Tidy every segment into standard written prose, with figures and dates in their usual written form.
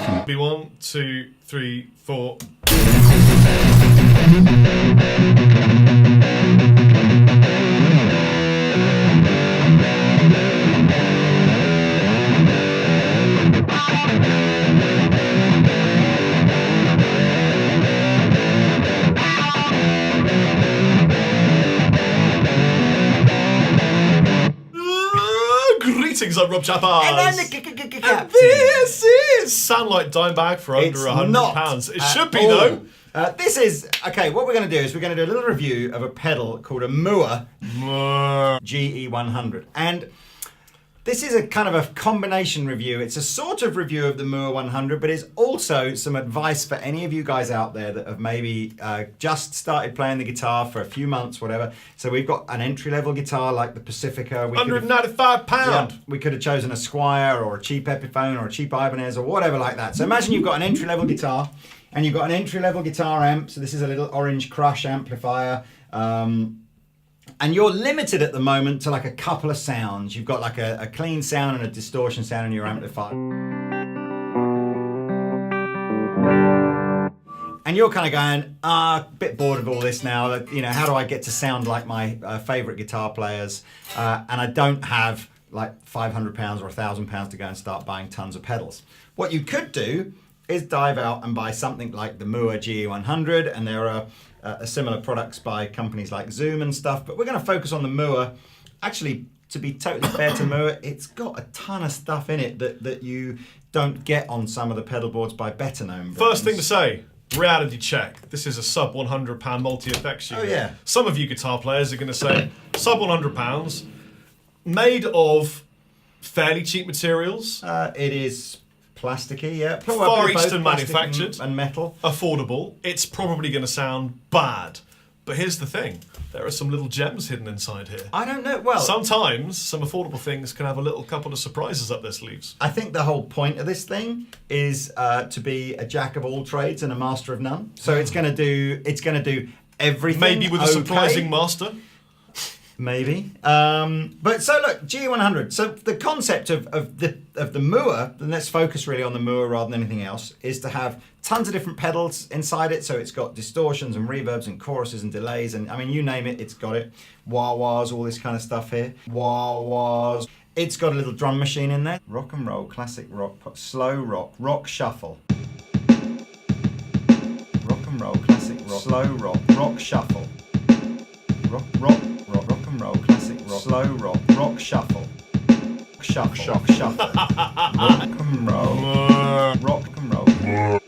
Be 1, 2, 3, 4. Greetings, I'm Rob Chappers. And this is Sound Like Dimebag for under £100. It should be, though. This is, okay, what we're going to do is we're going to do a little review of a pedal called a Mooer GE100. And this is a kind of a combination review. It's a sort of review of the Mooer 100, but it's also some advice for any of you guys out there that have maybe just started playing the guitar for a few months, whatever. So we've got an entry-level guitar like the Pacifica. £195. Yeah, we could have chosen a Squire or a cheap Epiphone or a cheap Ibanez or whatever like that. So imagine you've got an entry-level guitar and you've got an entry-level guitar amp. So this is a little orange Crush amplifier. And you're limited at the moment to like a couple of sounds. You've got like a clean sound and a distortion sound in your amplifier. And you're kind of going, a bit bored of all this now. You know, how do I get to sound like my favorite guitar players? And I don't have like £500 or £1,000 to go and start buying tons of pedals. What you could do is dive out and buy something like the Mooer GE100, and there are similar products by companies like Zoom and stuff, but we're going to focus on the Mooer. Actually, to be totally fair to Mooer, it's got a ton of stuff in it that you don't get on some of the pedal boards by better known brands. First thing to say, reality check. This is a sub £100 multi-effects unit. Oh yeah. Some of you guitar players are going to say, sub £100, made of fairly cheap materials. It is plasticky, yeah. Far Eastern manufactured. And metal. Affordable. It's probably going to sound bad. But here's the thing. There are some little gems hidden inside here. I don't know. Well, sometimes some affordable things can have a little couple of surprises up their sleeves. I think the whole point of this thing is to be a jack of all trades and a master of none. So it's going to do everything. Maybe with a surprising master. Maybe. But so look, GE100. So the concept of the Mooer, and let's focus really on the Mooer rather than anything else, is to have tons of different pedals inside it. So it's got distortions and reverbs and choruses and delays, and I mean, you name it, it's got it. Wah-wahs, all this kind of stuff here. Wah-wahs. It's got a little drum machine in there. Rock and roll, classic rock, slow rock, rock shuffle. Rock and roll, classic rock, slow rock, rock shuffle. Rock and roll, classic rock, slow rock, rock shuffle. Shuffle. Rock and roll. Rock and roll. Rock.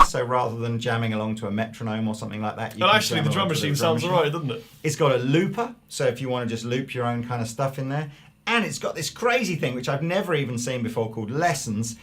So rather than jamming along to a metronome or something like that, but actually the drum machine sounds alright, doesn't it? It's got a looper, so if you want to just loop your own kind of stuff in there. And it's got this crazy thing, which I've never even seen before, called lessons.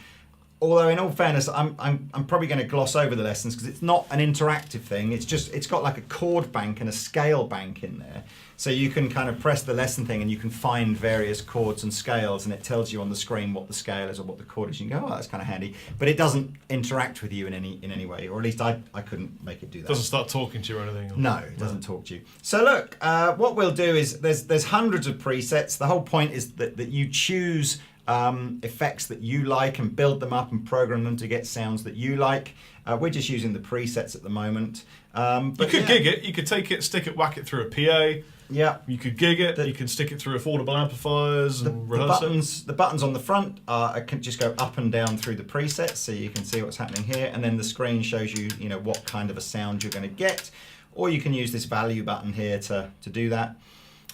Although in all fairness, I'm probably going to gloss over the lessons because it's not an interactive thing. It's got like a chord bank and a scale bank in there. So you can kind of press the lesson thing and you can find various chords and scales, and it tells you on the screen what the scale is or what the chord is. You can go, oh, that's kind of handy. But it doesn't interact with you in any way, or at least I couldn't make it do that. Doesn't start talking to you or anything? No, it doesn't talk to you. So look, what we'll do is there's hundreds of presets. The whole point is that you choose effects that you like and build them up and program them to get sounds that you like. We're just using the presets at the moment. But you could gig it. You could take it, stick it, whack it through a PA. Yeah. You could gig it. You can stick it through affordable amplifiers and rehearse it. The buttons on the front can just go up and down through the presets, so you can see what's happening here. And then the screen shows you, what kind of a sound you're going to get. Or you can use this value button here to do that.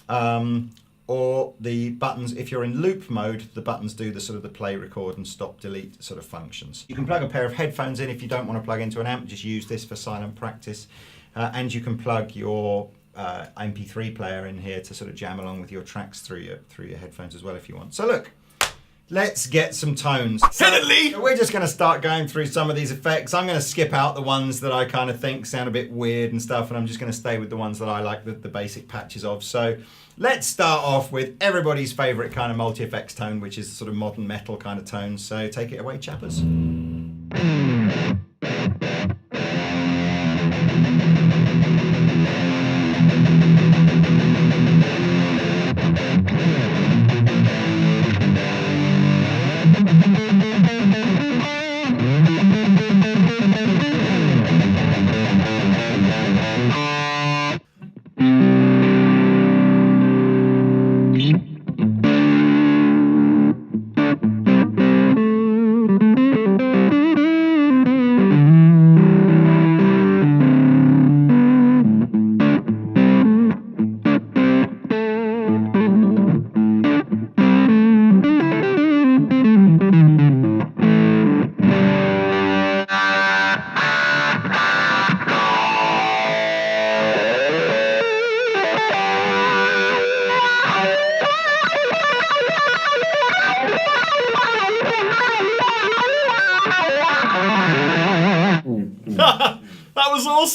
Or the buttons, if you're in loop mode, the buttons do the sort of the play, record and stop, delete sort of functions. You can plug a pair of headphones in if you don't want to plug into an amp, just use this for silent practice. And you can plug your MP3 player in here to sort of jam along with your tracks through your headphones as well if you want. So look, let's get some tones. So we're just going to start going through some of these effects. I'm going to skip out the ones that I kind of think sound a bit weird and stuff, and I'm just going to stay with the ones that I like the basic patches of. So let's start off with everybody's favorite kind of multi-effects tone, which is sort of modern metal kind of tone. So take it away, chappers.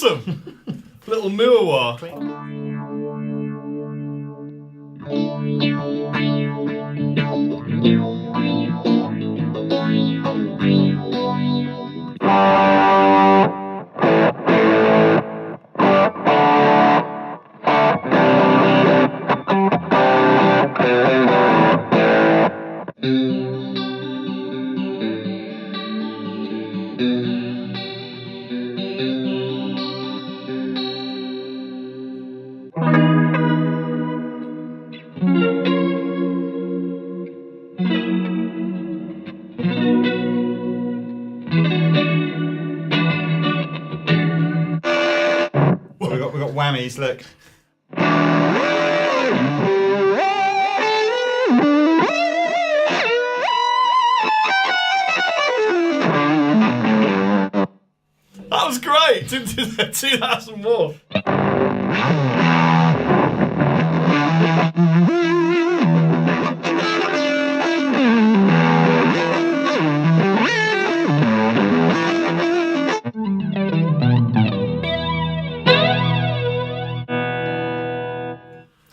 awesome. Little Mooer. We've got whammies, look. That was great. Do that some more.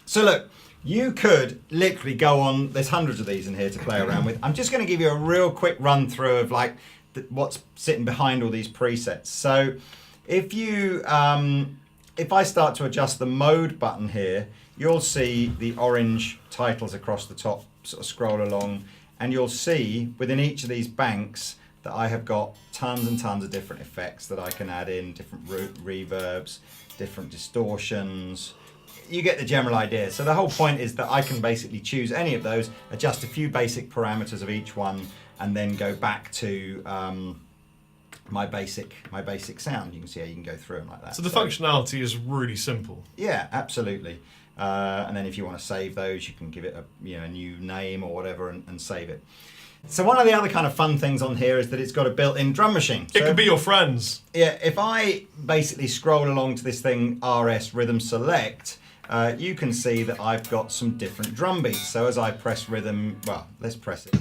So look, you could literally go on, there's hundreds of these in here to play around with. I'm just going to give you a real quick run through of like what's sitting behind all these presets. So if you, if I start to adjust the mode button here, you'll see the orange titles across the top sort of scroll along, and you'll see within each of these banks that I have got tons and tons of different effects that I can add in, different reverbs, different distortions. You get the general idea. So the whole point is that I can basically choose any of those, adjust a few basic parameters of each one, and then go back to my basic sound. You can see how you can go through them like that. So the functionality is really simple. Yeah, absolutely. And then if you want to save those, you can give it a new name or whatever and save it. So one of the other kind of fun things on here is that it's got a built-in drum machine. It could be your friends. Yeah, if I basically scroll along to this thing, RS Rhythm Select, you can see that I've got some different drum beats. So as I press rhythm, well, let's press it.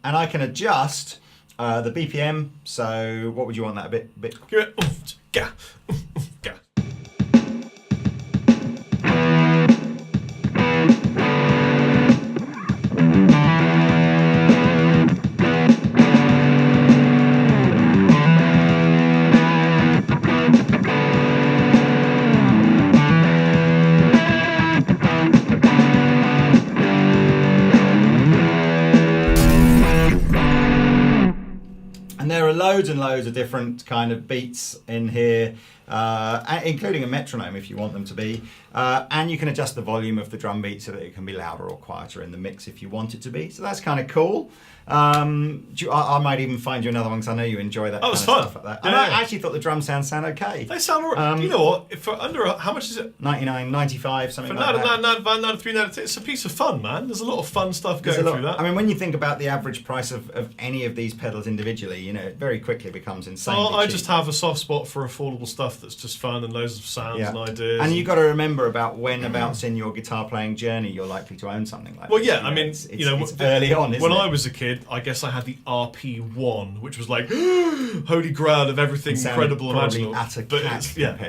And I can adjust the BPM. So what would you want that a bit? Give it. Yeah. Yeah. Loads and loads of different kind of beats in here, including a metronome if you want them to be, and you can adjust the volume of the drum beat so that it can be louder or quieter in the mix if you want it to be. So that's kind of cool. I might even find you another one because I know you enjoy that kind of stuff like that. Yeah, and I actually thought the drum sound okay. They sound alright. You know what? For under how much is it? 99, 95, something for like that. 93, it's a piece of fun, man. There's a lot of fun stuff going through that. I mean, when you think about the average price of any of these pedals individually, it very quickly becomes insanely cheap. I just have a soft spot for affordable stuff that's just fun and loads of sounds and ideas. And you've got to remember about whenabouts in your guitar playing journey you're likely to own something like this. Well, this. yeah, I mean, it's early on, isn't when it? I was a kid, I guess I had the RP1, which was like holy grail of everything incredible and imaginable. At a compared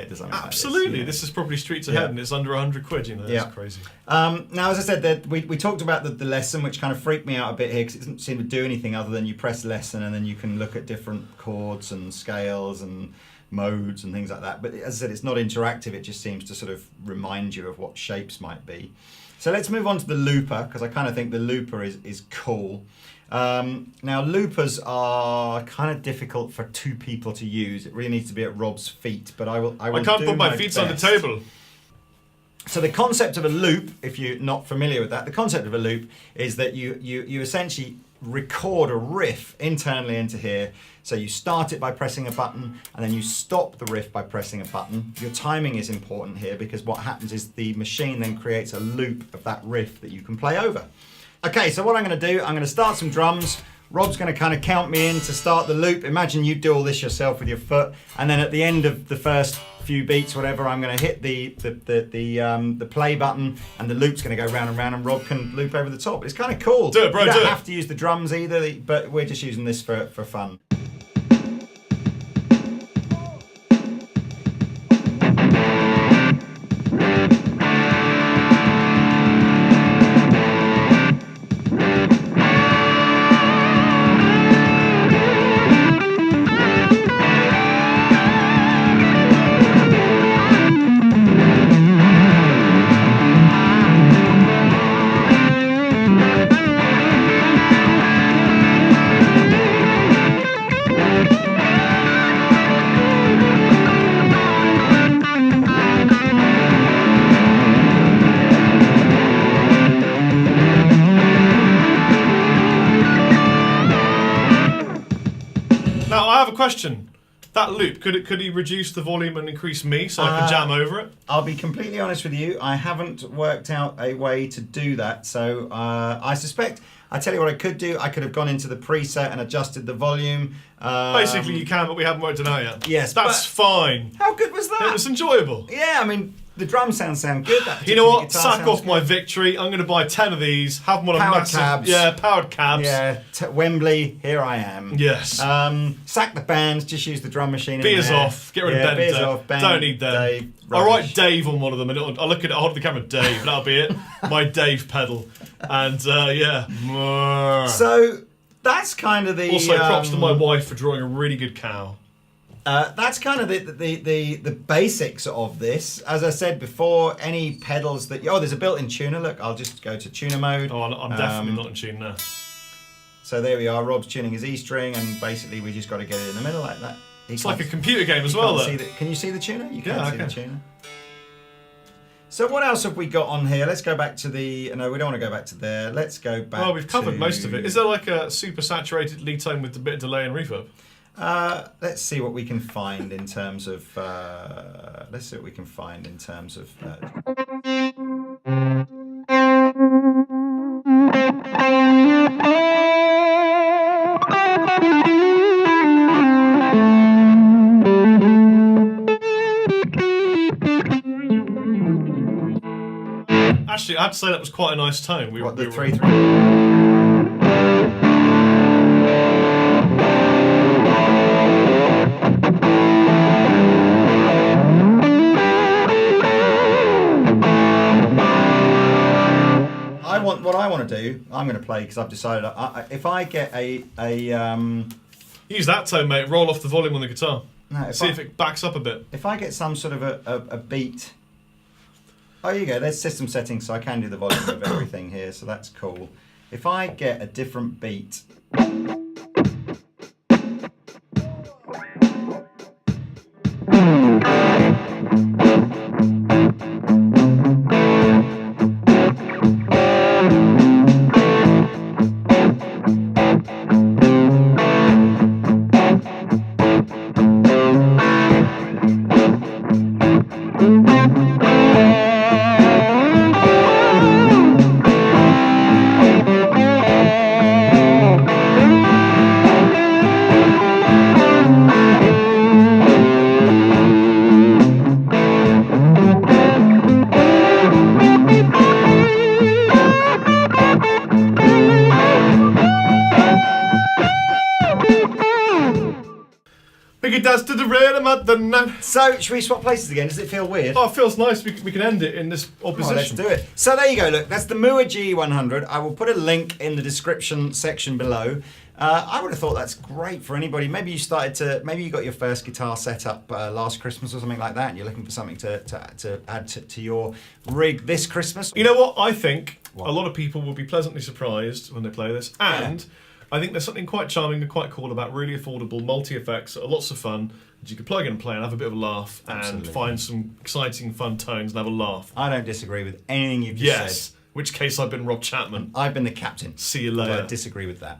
to something absolutely. Like this is probably streets ahead, and it's under 100 quid. That's crazy. Now, as I said, that we talked about the lesson, which kind of freaked me out a bit here because it doesn't seem to do anything other than you press lesson and then you can look at different chords and scales and modes and things like that. But as I said, it's not interactive. It just seems to sort of remind you of what shapes might be. So let's move on to the looper, because I kind of think the looper is cool. Now, loopers are kind of difficult for two people to use. It really needs to be at Rob's feet, but I can't put my feet on the table. So the concept of a loop, if you're not familiar with that, the concept of a loop is that you essentially record a riff internally into here. So you start it by pressing a button, and then you stop the riff by pressing a button. Your timing is important here because what happens is the machine then creates a loop of that riff that you can play over. Okay, so what I'm going to do, I'm going to start some drums. Rob's going to kind of count me in to start the loop. Imagine you do all this yourself with your foot, and then at the end of the first few beats, whatever, I'm going to hit the play button, and the loop's going to go round and round, and Rob can loop over the top. It's kind of cool. Do it, bro. You don't do have to use the drums either, but we're just using this for fun. Now, I have a question. That loop, could he reduce the volume and increase me so I can jam over it? I'll be completely honest with you. I haven't worked out a way to do that. So I suspect, I tell you what I could do. I could have gone into the preset and adjusted the volume. Basically, you can, but we haven't worked it out yet. Yes, That's fine. How good was that? It was enjoyable. Yeah, I mean, the drum sound good. That You know what? guitar Sack off sounds my victory. I'm going to buy 10 of these, have them on Powered a massive... cabs. Yeah, powered cabs. Yeah, Wembley, here I am. Yes. Sack the bands, just use the drum machine. Beers off. Get rid of Ben. Beers off. Ben, Don't need them. Dave, I'll write Dave on one of them, and I'll look at it, I'll hold the camera, Dave, that'll be it. My Dave pedal. And, yeah. So, that's kind of the... Also, props to my wife for drawing a really good cow. That's kind of the basics of this. As I said before, any pedals that... Oh, there's a built-in tuner. Look, I'll just go to tuner mode. Oh, I'm definitely not in tune now. So there we are. Rob's tuning his E string, and basically we just got to get it in the middle like that. It's like a computer game as well, though. Can you see the tuner? You can see the tuner. So what else have we got on here? Let's go back to the... No, we don't want to go back to there. Let's go back Well, we've covered most of it. Is there like a super saturated lead tone with a bit of delay and reverb? Let's see what we can find in terms of... let's see what we can find in terms of... Actually, I have to say that was quite a nice tone. What, the 3-3? What I want to do, I'm going to play because I've decided. If I get use that tone, mate. Roll off the volume on the guitar. No, See if it backs up a bit. If I get some sort of a beat. Oh, here you go. There's system settings, so I can do the volume of everything here, so that's cool. If I get a different beat. To the rhythm of the night. So, should we swap places again? Does it feel weird? Oh, it feels nice. We can end it in this opposition. Oh, let's do it. So there you go. Look, that's the Mooer GE100. I will put a link in the description section below. I would have thought that's great for anybody. Maybe you got your first guitar set up last Christmas or something like that, and you're looking for something to add to your rig this Christmas. You know what? I think a lot of people will be pleasantly surprised when they play this, and I think there's something quite charming and quite cool about really affordable multi-effects that are lots of fun that you can plug in and play and have a bit of a laugh and find some exciting, fun tones and have a laugh. I don't disagree with anything you've just said. In which case I've been Rob Chapman. I've been the captain. See you later. I disagree with that.